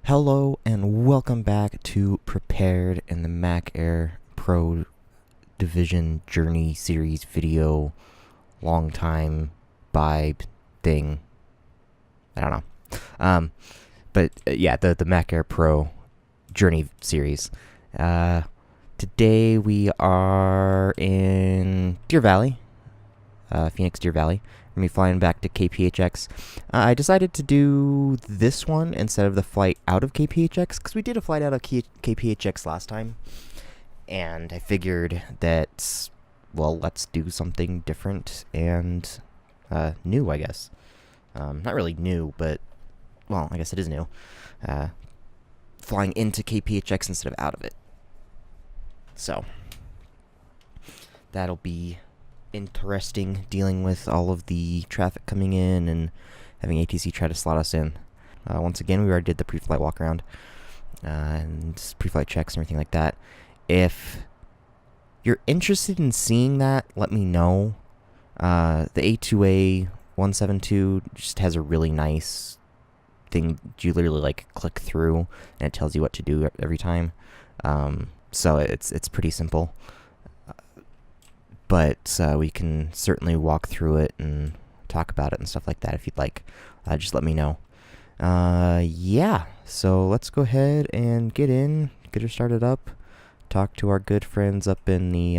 Hello and welcome back to Prepared in the MACAir Pro Division Journey Series video. Long time vibe thing. I don't know. Yeah, the MACAir Pro Journey Series. Today we are in Deer Valley, Phoenix Deer Valley. We're going to be flying back to KPHX. I decided to do this one instead of the flight out of KPHX, because we did a flight out of KPHX last time. And I figured that, well, let's do something different and new, I guess. Not really new, but, well, I guess it is new. Flying into KPHX instead of out of it. So, that'll be interesting, dealing with all of the traffic coming in and having ATC try to slot us in. Once again, we already did the pre-flight walk around and pre-flight checks and everything like that. If you're interested in seeing that, let me know. The A2A 172 just has a really nice thing. You literally like click through and it tells you what to do every time. So it's pretty simple. But we can certainly walk through it and talk about it and stuff like that if you'd like. Just let me know. Yeah, so let's go ahead and get her started up, talk to our good friends up in the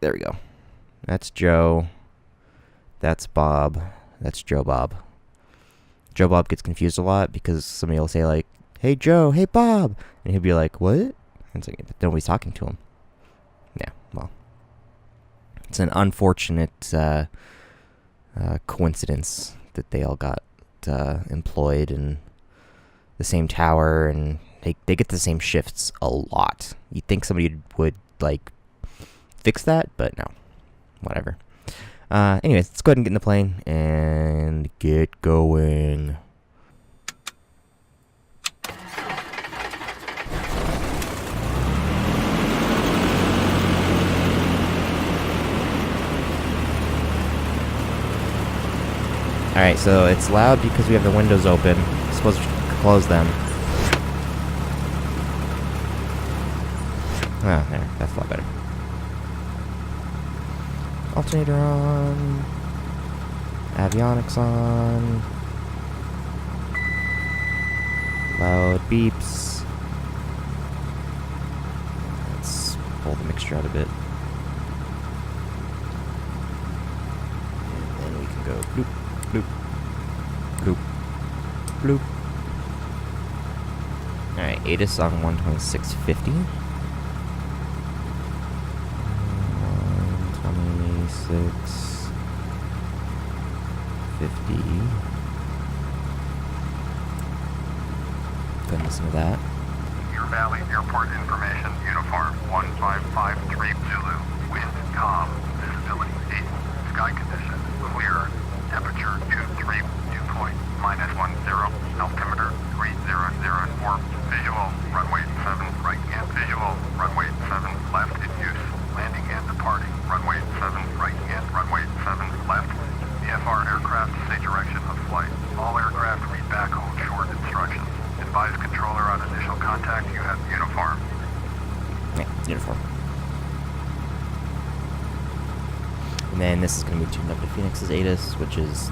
there we go. That's Joe. That's Bob. That's Joe Bob. Joe Bob gets confused a lot because somebody will say, like, "Hey, Joe, hey, Bob." And he'll be like, "What?" And it's like, nobody's talking to him. Yeah, well. It's an unfortunate coincidence that they all got employed in the same tower, and they get the same shifts a lot. You'd think somebody would, like, fix that, but no. Whatever. Anyways, let's go ahead and get in the plane and get going. Alright, so it's loud because we have the windows open. I'm supposed to close them. Oh, there. That's a lot better. Alternator on. Avionics on. Loud beeps. Let's pull the mixture out a bit. And then we can go bloop, bloop, bloop, bloop. Alright, ATIS on 126.50. 650. Go and listen to that. Deer Valley Airport information, uniform 1553 Zulu. Wind calm, visibility 8. Sky condition clear. Temperature 23, dew point -10. Altimeter 3004. Visual runway 7 right and visual runway 7 left in use. Landing and departing. Runway 7 right and runway 7 left. VFR aircraft say direction of flight. All aircraft read back hold short instructions. Advise controller on initial contact you have uniform. Yeah, uniform. And then this is going to be tuned up to Phoenix's ATIS, which is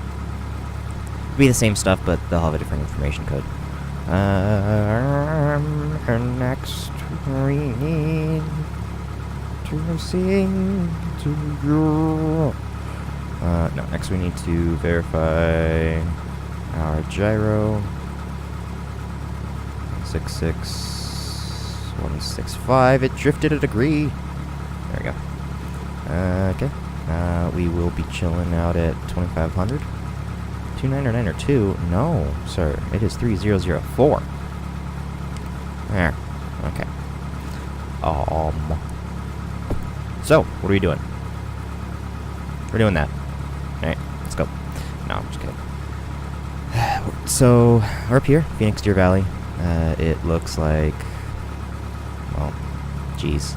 be the same stuff, but they'll have a different information code. Next read to sing to you. No, next we need to verify our gyro. 66165. It drifted a degree. There we go. Okay. We will be chilling out at 2500. 299 or 2? No, sir. It is 3004. There. Okay. So, what are we doing? We're doing that. Alright, let's go. No, I'm just kidding. So, we're up here, Phoenix Deer Valley. It looks like, well, geez.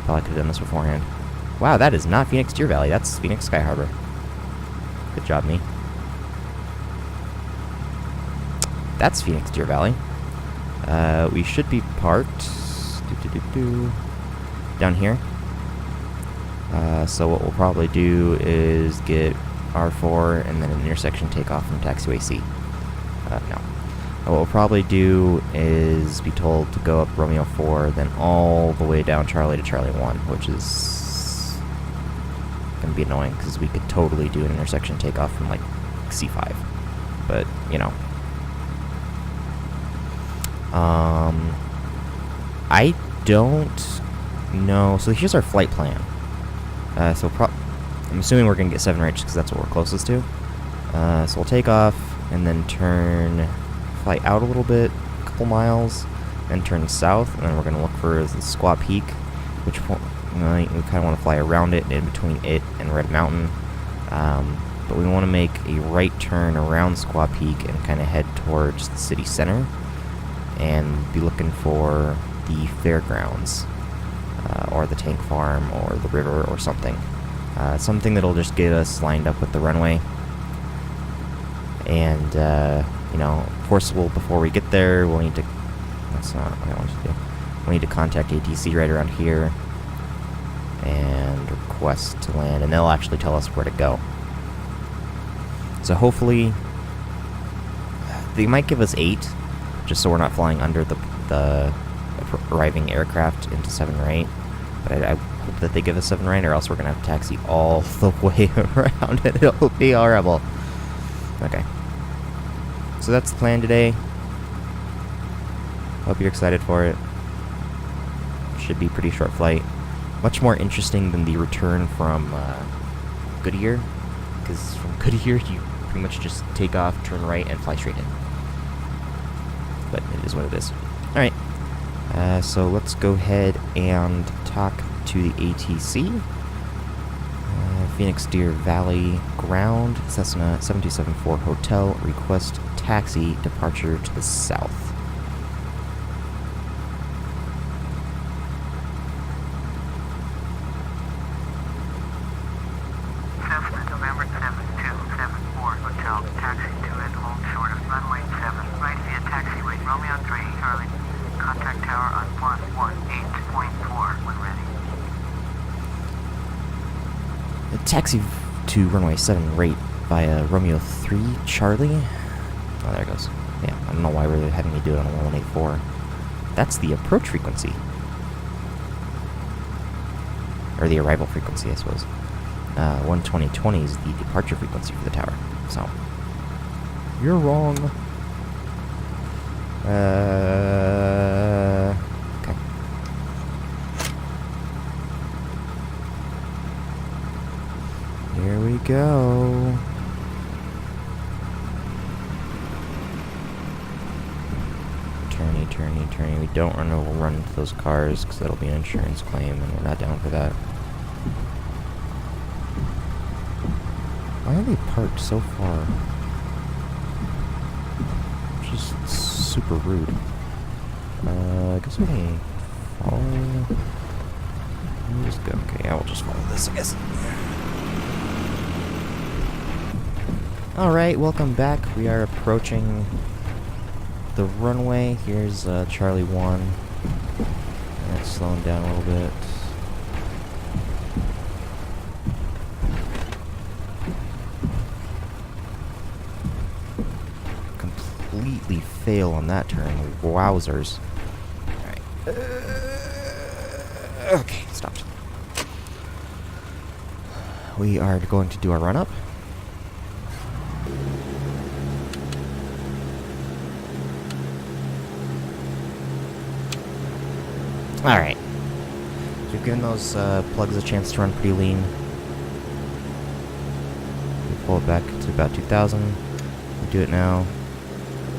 Probably could have done this beforehand. Wow, that is not Phoenix Deer Valley. That's Phoenix Sky Harbor. Good job, me. That's Phoenix Deer Valley. We should be parked down here. So what we'll probably do is get R4 and then an intersection takeoff from taxiway C. No. What we'll probably do is be told to go up Romeo 4, then all the way down Charlie to Charlie 1, which is going to be annoying because we could totally do an intersection takeoff from like C5. But, you know. I don't know. So here's our flight plan. So I'm assuming we're going to get 7 right just because that's what we're closest to. So we'll take off and then fly out a little bit, a couple miles, and turn south, and then we're going to look for the Squaw Peak, which we kind of want to fly around it, in between it and Red Mountain. But we want to make a right turn around Squaw Peak and kind of head towards the city center, and be looking for the fairgrounds, or the tank farm, or the river, or something. Something that'll just get us lined up with the runway. And, you know, of course, before we get there, we'll need to... That's not what I want to do. We'll need to contact ATC right around here and request to land, and they'll actually tell us where to go. So hopefully... They might give us 8, just so we're not flying under the arriving aircraft into 7 right. But I hope that they give us 7 right, or else we're going to have to taxi all the way around it. It'll be horrible. Okay. So that's the plan today. Hope you're excited for it. Should be a pretty short flight. Much more interesting than the return from Goodyear. Because from Goodyear, you pretty much just take off, turn right, and fly straight in. But it is what it is. Alright. So let's go ahead and talk to the ATC. Phoenix Deer Valley ground, Cessna 7274 Hotel, request taxi, departure to the south. Cessna, November 7274 Hotel, taxi to and hold short of runway 7, right via taxiway Romeo 3, Charlie. Contact tower on 118.4 when ready. Taxi to runway 7 right via Romeo 3 Charlie. Oh, there it goes. Yeah, I don't know why we're having me do it on 1184. That's the approach frequency. Or the arrival frequency, I suppose. 12020 is the departure frequency for the tower. So, you're wrong. Okay. Here we go. Turny, turny, turny. We don't want to run into those cars because that'll be an insurance claim, and we're not down for that. Why are they parked so far? Just super rude. I guess we can follow. Let me just go. Okay, I will just follow this, I guess. Alright, welcome back. We are approaching the runway. Here's Charlie 1. And it's slowing down a little bit. Completely fail on that turn. Wowzers. Alright. Okay, stopped. We are going to do our run-up. Alright. So we've given those plugs a chance to run pretty lean. We pull it back to about 2,000. We do it now.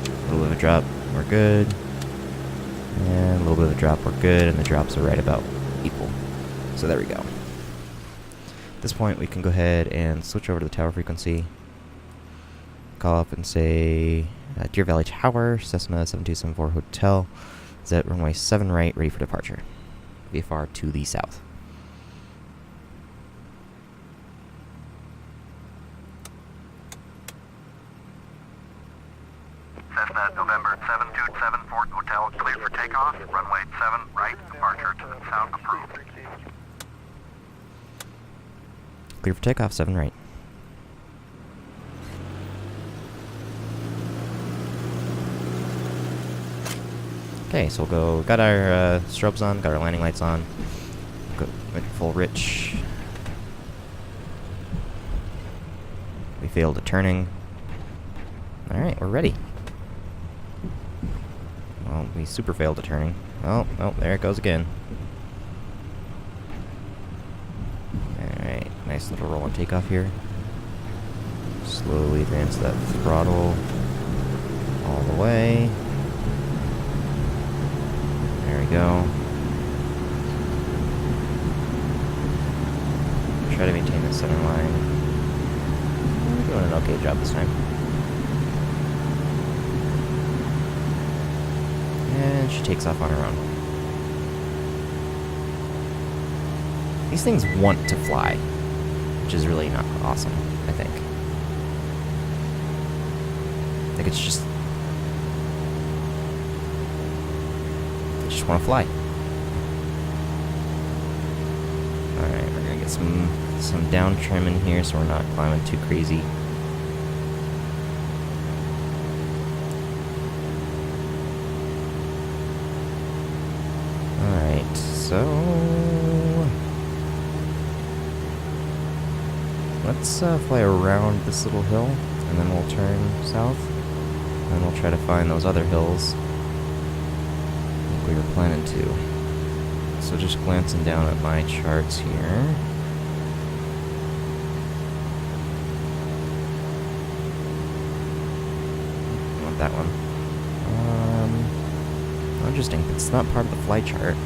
A little bit of a drop, we're good. And a little bit of a drop, we're good. And the drops are right about equal. So there we go. At this point, we can go ahead and switch over to the tower frequency. Call up and say, Deer Valley Tower, Cessna 7274 Hotel. Is at runway 7 right, ready for departure. VFR to the south. Cessna, November 727, Fort Hotel, cleared for takeoff. Runway 7 right, departure to the south approved. Clear for takeoff, 7 right. Okay, so we'll go, got our strobes on, got our landing lights on. Go full rich. We failed a turning. Alright, we're ready. Well, we super failed a turning. Oh, there it goes again. Alright, nice little roll and takeoff here. Slowly advance that throttle all the way. There we go. Try to maintain the center line. We're doing an okay job this time. And she takes off on her own. These things want to fly, which is really not awesome, I think. Like, it's just... they just want to fly. Alright, we're gonna get some down trim in here so we're not climbing too crazy. Alright, so... let's fly around this little hill, and then we'll turn south. And then we'll try to find those other hills like we were planning to. So just glancing down at my charts here. I want that one. Interesting. It's not part of the flight chart.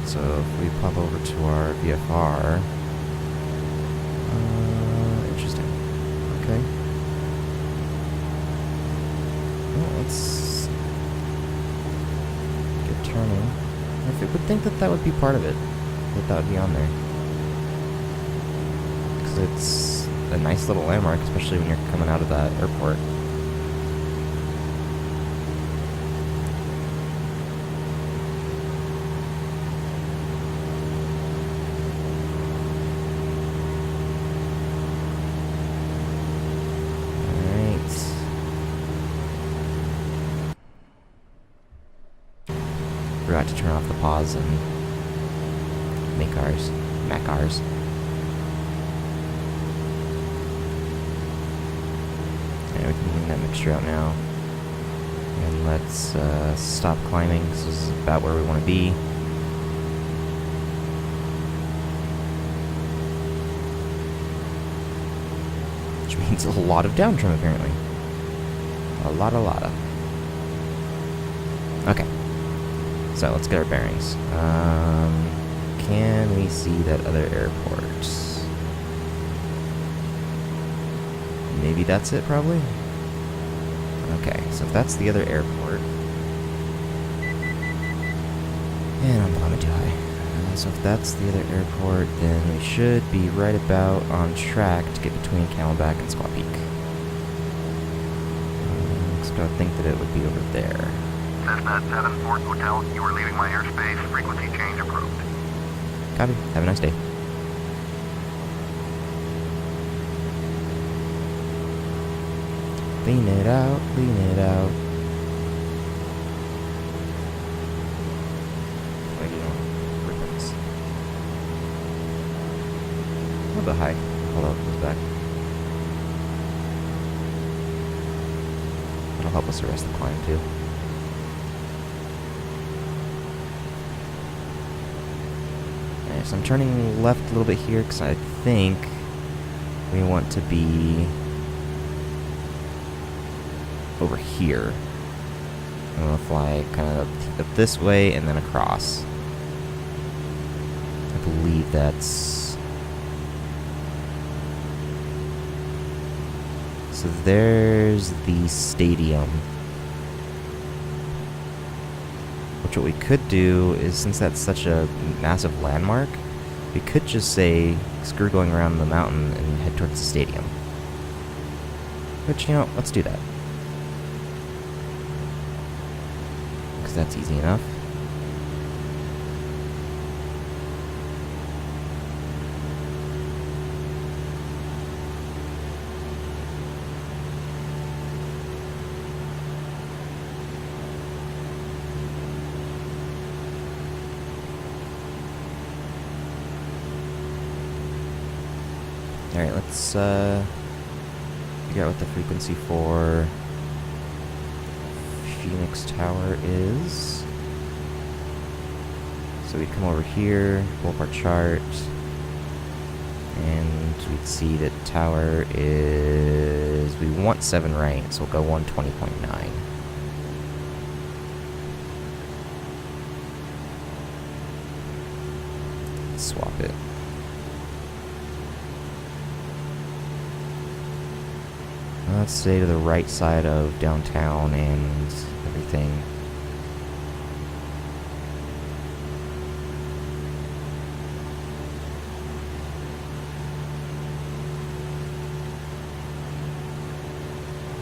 So if we pop over to our VFR... interesting. Okay. Well, let's get turning. I would think that would be part of it. That would be on there. Because it's a nice little landmark, especially when you're coming out of that airport. Forgot to turn off the pause and MACAirs. And we can bring that mixture out now. And let's stop climbing, because this is about where we want to be. Which means a lot of down trim, apparently. A lot of. Okay. So let's get our bearings. Can we see that other airport? Maybe that's it, probably? Okay, so if that's the other airport... and I'm climbing too high. So if that's the other airport, then we should be right about on track to get between Camelback and Squaw Peak. So I think that it would be over there. Cessna 7 Fort Hotel, you are leaving my airspace. Frequency change approved. Copy. Have a nice day. Lean it out, lean it out. Wait, you know, ribbons. A little bit high. Hold on, goes back. That'll help us arrest the climb too. So I'm turning left a little bit here because I think we want to be over here. I'm going to fly kind of up this way and then across. I believe that's... so there's the stadium. Which what we could do is, since that's such a massive landmark, we could just say, screw going around the mountain and head towards the stadium. Which, you know, let's do that. because that's easy enough. Alright, let's figure out what the frequency for Phoenix Tower is. So we'd come over here, pull up our chart, and we'd see that tower is, we want 7 right, so we'll go 120.9. Swap it. Let's stay to the right side of downtown and everything.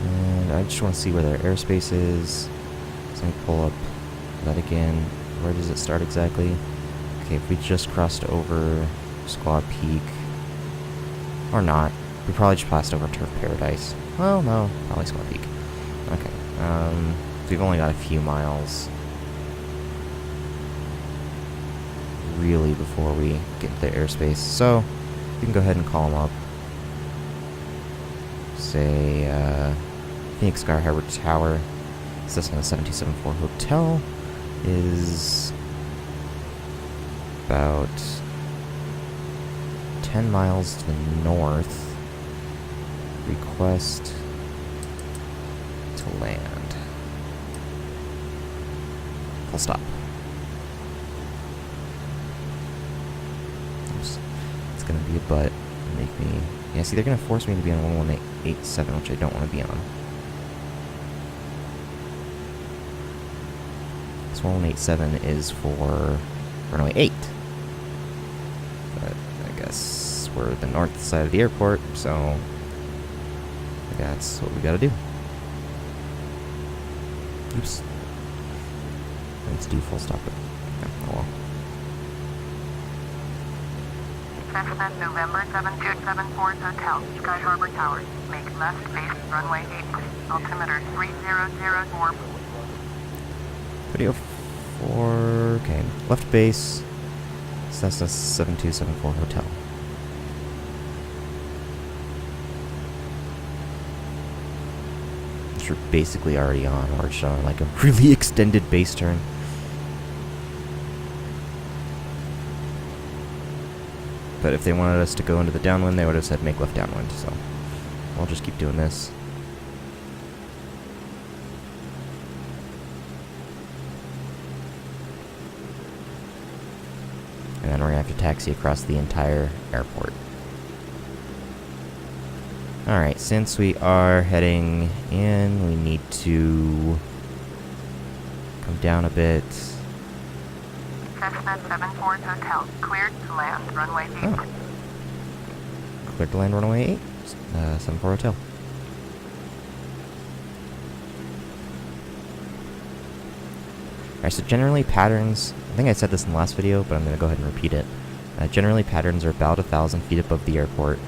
And I just want to see where their airspace is. So let me pull up that again. Where does it start exactly? Okay, if we just crossed over Squaw Peak, or not, we probably just passed over Turf Paradise. Well, no, probably Squaw Peak. Okay, we've only got a few miles, really, before we get to their airspace. So, we can go ahead and call them up. Say, Phoenix Sky Harbor Tower, Cessna 7274 Hotel is about 10 miles to the north. Request to land. Full stop. Oops. It's gonna be a butt. Make me... Yeah, see, they're gonna force me to be on 11887, which I don't want to be on. This 11887 is for runway 8. But I guess we're the north side of the airport, so that's what we gotta do. Oops. Let's do full stop it. Yeah, oh well. Cessna November 7274 Hotel, Sky Harbor Tower. Make left base runway 8, altimeter 3004. Video 4, okay. Left base, Cessna 7274 Hotel. Which we're basically already on. We're showing like a really extended base turn. But if they wanted us to go into the downwind, they would have said make left downwind, so I'll just keep doing this. And then we're going to have to taxi across the entire airport. Alright, since we are heading in, we need to come down a bit. Cessna 74 Hotel, cleared to land runway 8. Oh. Cleared to land runway 8, 74 Hotel. Alright, so generally patterns, I think I said this in the last video, but I'm going to go ahead and repeat it. Generally patterns are about 1,000 feet above the airport.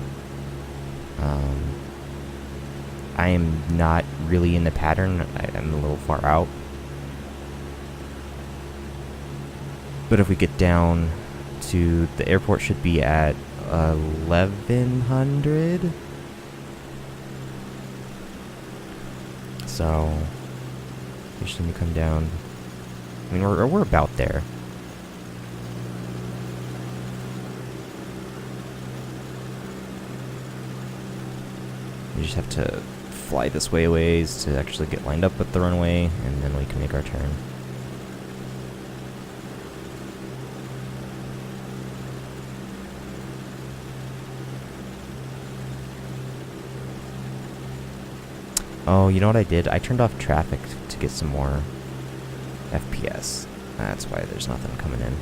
I am not really in the pattern, I'm a little far out. But if we get down to, the airport should be at 1,100. So, we just need to come down. I mean, we're about there. We just have to fly this way a ways to actually get lined up with the runway, and then we can make our turn. Oh, you know what I did? I turned off traffic to get some more FPS. That's why there's nothing coming in.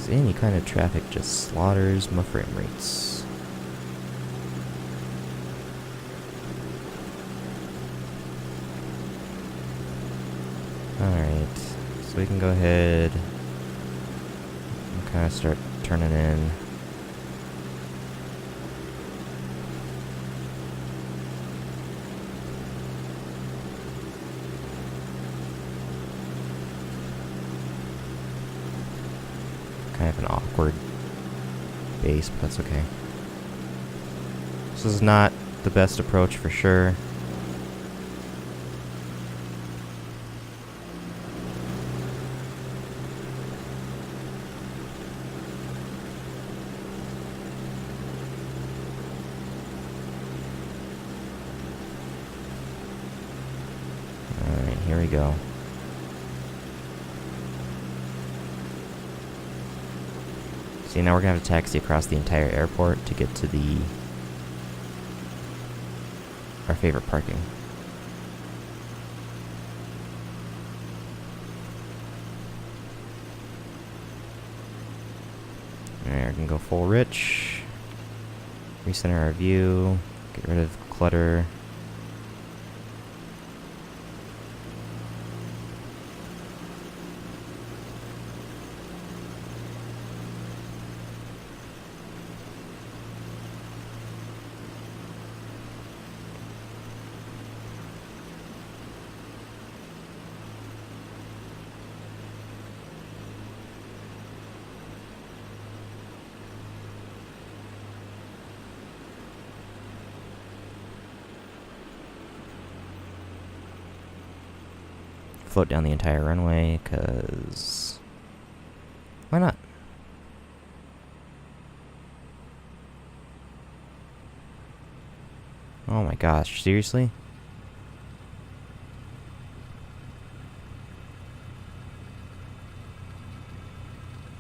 Because any kind of traffic just slaughters my frame rates. Alright, so we can go ahead and kind of start turning in. Kind of an awkward base, but that's okay. This is not the best approach for sure. Alright, here we go. See, now we're gonna have to taxi across the entire airport to get to our favorite parking. Alright, we're gonna go full rich. Recenter our view. Get rid of clutter. Float down the entire runway, cause why not? Oh my gosh, seriously?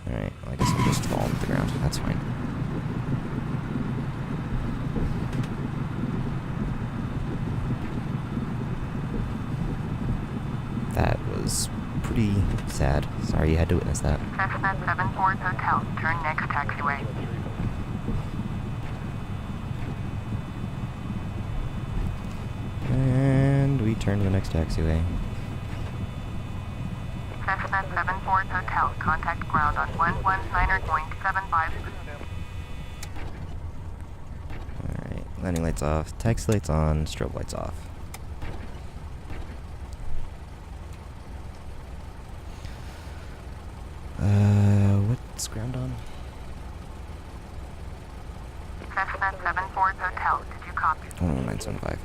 Alright, well, I guess I'll just fall to the ground. That's fine. That was pretty sad. Sorry you had to witness that. Cessna 74 Hotel, turn next taxiway. And we turn to the next taxiway. Cessna 74 Hotel, contact ground on 119.75. Alright, landing lights off, taxi lights on, strobe lights off. What's ground on? Cessna 74 Hotel, did you copy? 11975.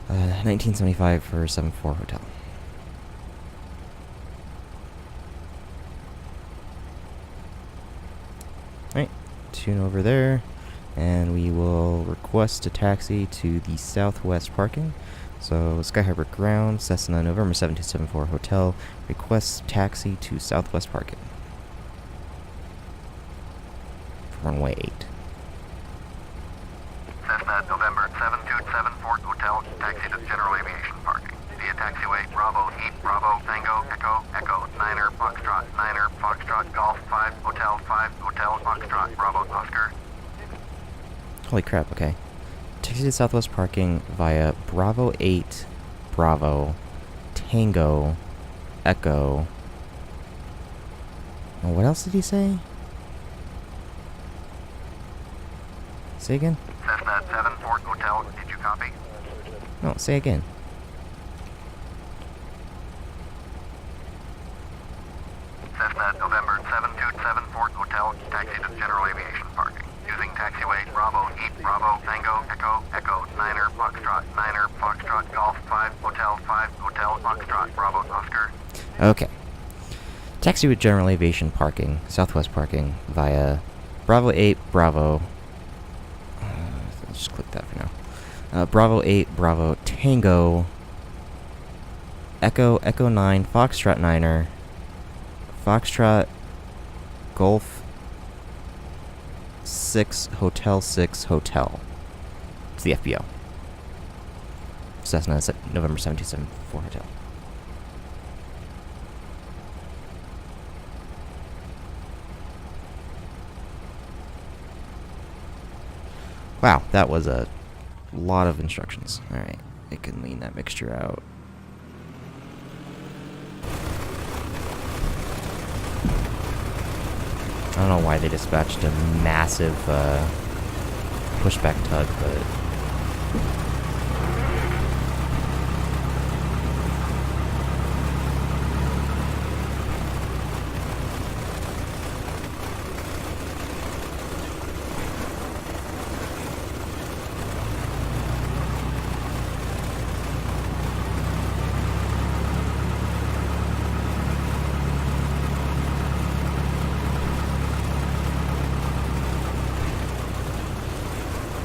1975 for 74 Hotel. Alright, tune over there, and we will request a taxi to the southwest parking. So, Sky Harbor Ground, Cessna November 7274 Hotel, requests taxi to southwest parking. For runway 8. Cessna November 7274 Hotel, taxi to general aviation parking. Via taxiway Bravo 8 Bravo Tango Echo Echo Niner Foxtrot Golf 5 Hotel Foxtrot Bravo Oscar. Holy crap, okay. Taxi to southwest parking via Bravo 8 Bravo Tango Echo. Oh, what else did he say? Say again? Cessna 74 Hotel, did you copy? No, say again. Cessna November 7274 Hotel, taxi to general aviation parking. Using taxiway Bravo 8 Bravo Tango Echo Echo Niner Foxtrot Golf 5 Hotel Foxtrot Bravo Oscar. Okay. Taxi with general aviation parking, southwest parking, via Bravo 8 Bravo. Let's just click that for now. Bravo 8 Bravo Tango Echo 9 Foxtrot Niner Foxtrot Golf 6 Hotel 6 Hotel. It's the FBO. Cessna November 7274 Hotel. Wow, that was a lot of instructions. Alright, I can lean that mixture out. don't know why they dispatched a massive pushback tug, but...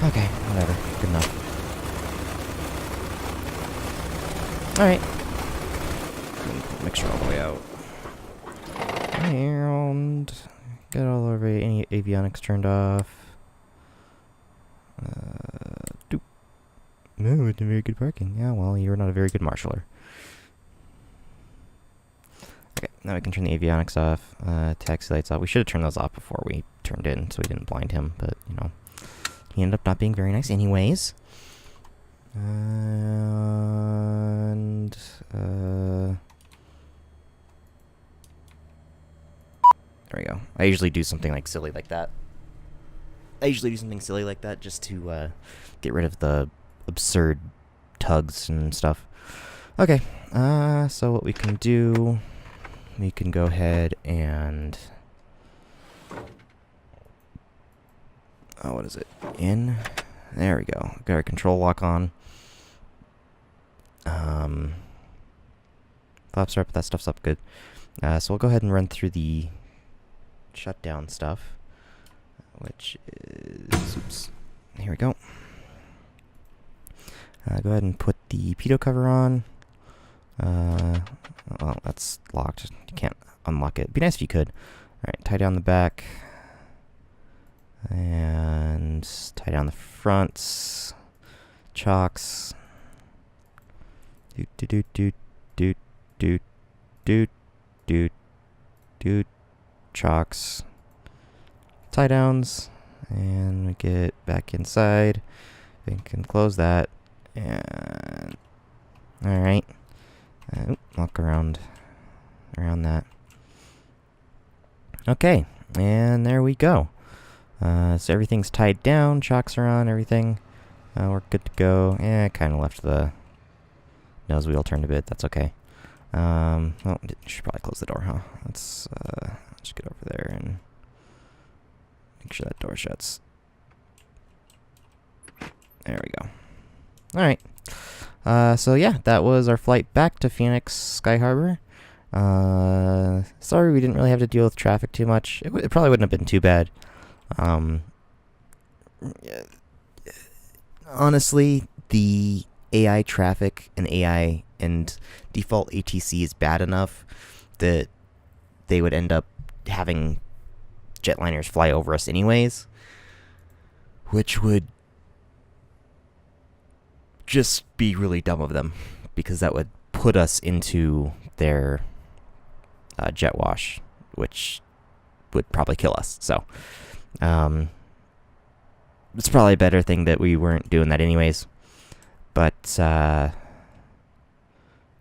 Okay, whatever. Good enough. Alright. Mixture all the way out. And get all over any avionics turned off. Doop. No, it's a very good parking. Yeah, well, you're not a very good marshaller. Okay, now we can turn the avionics off. Taxi lights off. We should have turned those off before we turned in, so we didn't blind him, but, you know. He ended up not being very nice anyways. And... there we go. I usually do something like silly like that. Just to get rid of the absurd tugs and stuff. Okay, so what we can do... We can go ahead and... Oh, what is it? In. There we go. Got our control lock on. Flaps are up, that stuff's up good. So we'll go ahead and run through the shutdown stuff, which is... Oops. Here we go. Go ahead and put the pitot cover on. Well, that's locked. You can't unlock it. It'd be nice if you could. Alright, tie down the back. And tie down the fronts. Chocks. Doot doot doot doot doot doot doot doot. Chocks. Tie downs. And we get back inside. We can close that. And alright. Walk around that. Okay. And there we go. So everything's tied down, chocks are on, everything. We're good to go. I kind of left the nose wheel turned a bit. That's okay. Well, should probably close the door, huh? Let's just get over there and make sure that door shuts. There we go. All right. So yeah, that was our flight back to Phoenix Sky Harbor. Sorry we didn't really have to deal with traffic too much. It probably wouldn't have been too bad. Honestly, the AI traffic and AI and default ATC is bad enough that they would end up having jetliners fly over us anyways, which would just be really dumb of them, because that would put us into their jet wash, which would probably kill us. So it's probably a better thing that we weren't doing that anyways. But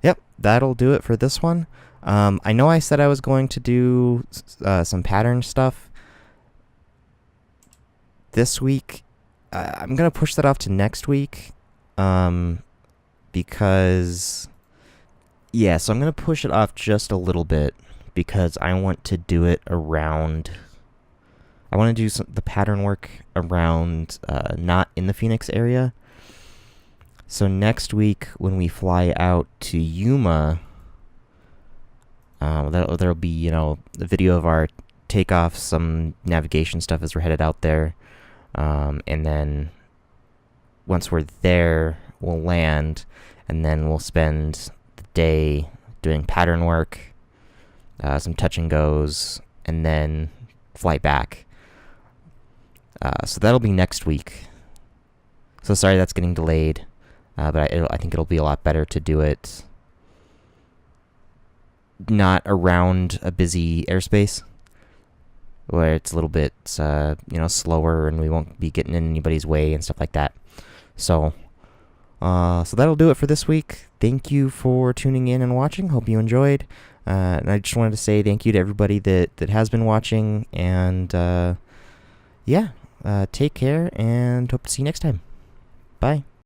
yep, that'll do it for this one. I know I said I was going to do some pattern stuff this week. I'm going to push that off to next week. Because, yeah, so I'm going to push it off just a little bit because I want to do it around, I want to do the pattern work around, not in the Phoenix area. So next week when we fly out to Yuma, there'll be, you know, a video of our takeoff, some navigation stuff as we're headed out there, and then once we're there, we'll land, and then we'll spend the day doing pattern work, some touch and goes, and then fly back. So that'll be next week. So sorry that's getting delayed, but I think it'll be a lot better to do it not around a busy airspace, where it's a little bit, slower, and we won't be getting in anybody's way and stuff like that. So that'll do it for this week. Thank you for tuning in and watching. Hope you enjoyed. And I just wanted to say thank you to everybody that has been watching, and yeah, take care, and hope to see you next time. Bye.